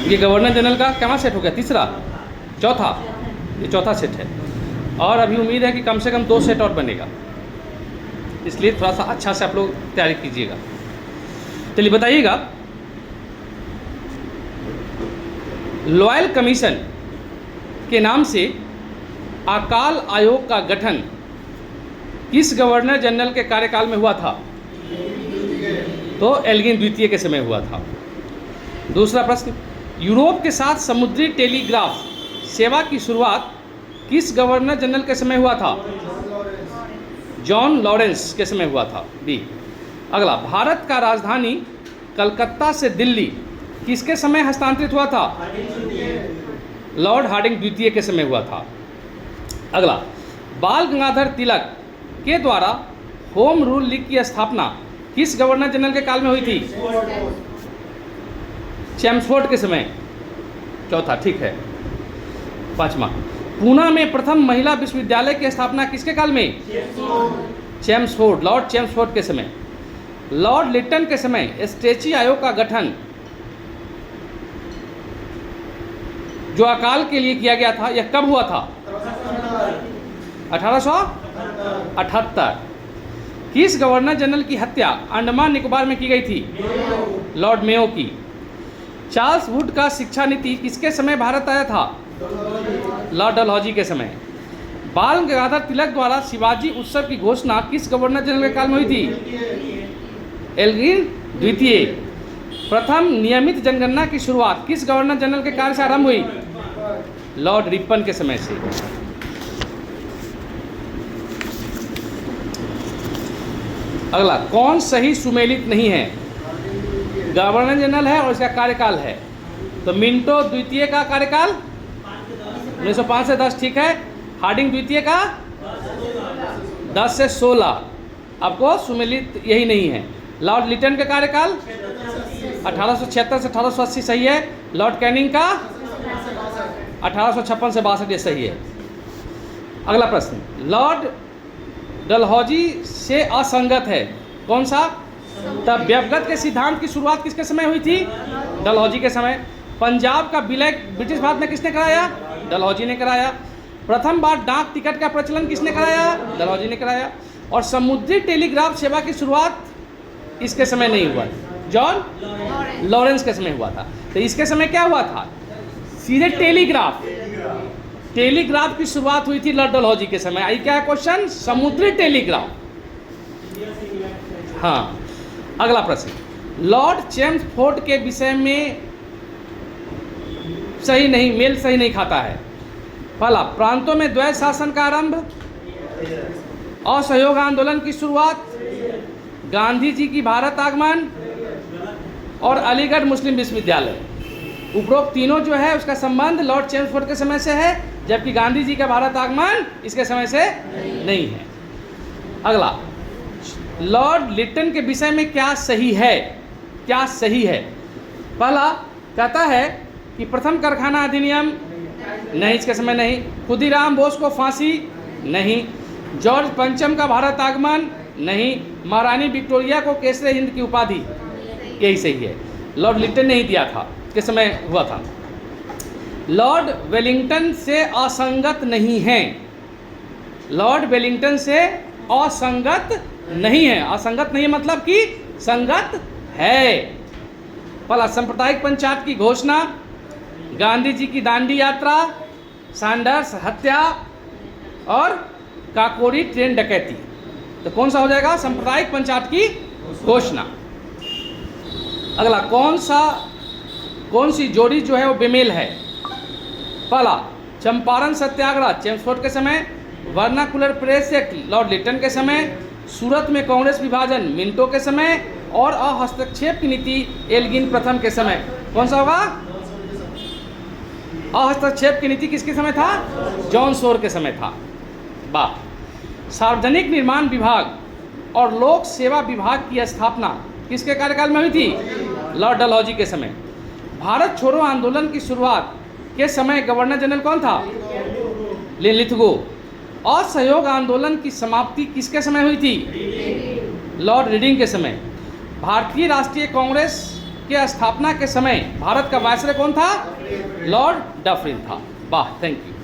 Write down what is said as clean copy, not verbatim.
ये governor general का क्या सेट हो गया? तीसरा, चौथा, ये चौथा सेट है। और अभी उम्मीद है कि कम से कम 2 सेट और बनेगा, इसलिए थोड़ा सा अच्छा से आप लोग तैयारी कीजिएगा। चलिए बताइएगा, लॉयल कमीशन के नाम से अकाल आयोग का गठन किस गवर्नर जनरल के कार्यकाल में हुआ था? तो एल्गिन द्वितीय के समय हुआ था। दूसरा प्रश्न, यूरोप के साथ समुद्री टेलीग्राफ सेवा की शुरुआत किस गवर्नर जनरल के समय हुआ था? जॉन लॉरेंस के समय हुआ था। बी। अगला, भारत का राजधानी कलकत्ता से दिल्ली किसके समय हस्तांतरित हुआ था? लॉर्ड हार्डिंग द्वितीय के समय हुआ था। अगला, बाल गंगाधर तिलक के द्वारा होम रूल लीग की स्थापना किस गवर्नर जनरल के काल में हुई थी? चैम्सफोर्ड के समय। चौथा, ठीक है। पांचवा, पूना में प्रथम महिला विश्वविद्यालय की स्थापना किसके काल में? चैम्सफोर्ड, लॉर्ड चैम्सफोर्ड के समय। लॉर्ड लिटन के समय स्ट्रेची आयोग का गठन जो अकाल के लिए किया गया था, यह कब हुआ था? 1878। किस गवर्नर जनरल की हत्या अंडमान निकोबार में की गई थी? लॉर्ड मेयो की। चार्ल्स वुड का शिक्षा नीति किसके समय भारत आया था? लॉर्ड डलहौजी के समय। बाल गंगाधर तिलक द्वारा शिवाजी उत्सव की घोषणा किस गवर्नर जनरल के काल में हुई थी? एल्गिन द्वितीय। प्रथम नियमित जनगणना की शुरुआत किस गवर्नर जनरल के काल से आरंभ हुई? लॉर्ड रिपन के समय से। अगला, कौन सही सुमेलित नहीं है? गवर्नर जनरल है और इसका कार्यकाल है, तो मिंटो द्वितीय का कार्यकाल 1905 से 10, ठीक है। हार्डिंग द्वितीय का 10 से 16, आपको सुमेलित यही नहीं है। लॉर्ड लिटन का कार्यकाल 1876 से 1880 सही है। लॉर्ड कैनिंग का 1856 से 62, ये सही है। अगला प्रश्न, लॉर्ड डलहौजी से असंगत है कौन सा? तब व्यवगत के सिद्धांत की शुरुआत किसके समय हुई थी? डलहौजी के समय। पंजाब का विलय ब्रिटिश भारत में किसने कराया? डलहौजी ने कराया। प्रथम बार डाक टिकट का प्रचलन किसने कराया? डलहौजी ने कराया। और समुद्री टेलीग्राफ सेवा की शुरुआत इसके समय नहीं हुआ, जॉन लॉरेंस के समय हुआ था। तो इसके समय क्या हुआ था? सीधे टेलीग्राफ की शुरुआत हुई थी लॉर्ड डलहौजी के समय। आई क्या है क्वेश्चन? समुद्री टेलीग्राफ। हाँ। अगला प्रश्न, लॉर्ड चैम्सफोर्ड के विषय में मेल सही नहीं खाता है। पहला, प्रांतों में द्वैत शासन का आरंभ, असहयोग आंदोलन की शुरुआत, गांधी जी की भारत आगमन और अलीगढ़ मुस्लिम विश्वविद्यालय। उपरोक्त तीनों जो है उसका संबंध लॉर्ड चैम्सफोर्ड के समय से है, जबकि गांधी जी का भारत आगमन इसके समय से नहीं है। अगला, लॉर्ड लिटन के विषय में क्या सही है? क्या सही है? पहला कहता है कि प्रथम कारखाना अधिनियम नहीं, इसके समय नहीं। खुदीराम बोस को फांसी नहीं। जॉर्ज पंचम का भारत आगमन नहीं। महारानी विक्टोरिया को केसरे हिंद की उपाधि, यही सही है। लॉर्ड लिटन ने ही दिया था, के समय हुआ था। लॉर्ड वेलिंगटन से असंगत नहीं है। लॉर्ड वेलिंगटन से असंगत नहीं है। असंगत नहीं है मतलब कि संगत है। पहला, सांप्रदायिक पंचायत की घोषणा, गांधी जी की दांडी यात्रा, सैंडर्स हत्या और काकोरी ट्रेन डकैती। तो कौन सा हो जाएगा? सांप्रदायिक पंचायत की घोषणा। अगला, कौन सी जोड़ी जो है वो बेमेल है? पहला, चंपारण सत्याग्रह चैम्सफोर्ड के समय, Vernacular Press Act Lord Lytton के समय, सूरत में कांग्रेस विभाजन मिंटो के समय और अहस्तक्षेप की नीति एल्गिन प्रथम के समय। कौन सा होगा? अहस्तक्षेप की नीति किसके समय था? जॉन सोर के समय था। सार्वजनिक निर्माण विभाग और लोक सेवा विभाग की स्थापना किसके कार्यकाल में हुई थी? लॉर्ड डलहौजी के समय। भारत छोड़ो आंदोलन की शुरुआत के समय गवर्नर जनरल कौन था? लिथगो। असहयोग आंदोलन की समाप्ति किसके समय हुई थी? लॉर्ड रीडिंग के समय। भारतीय राष्ट्रीय कांग्रेस के स्थापना के समय भारत का वायसराय कौन था? लॉर्ड डफरिन था। वाह, थैंक यू।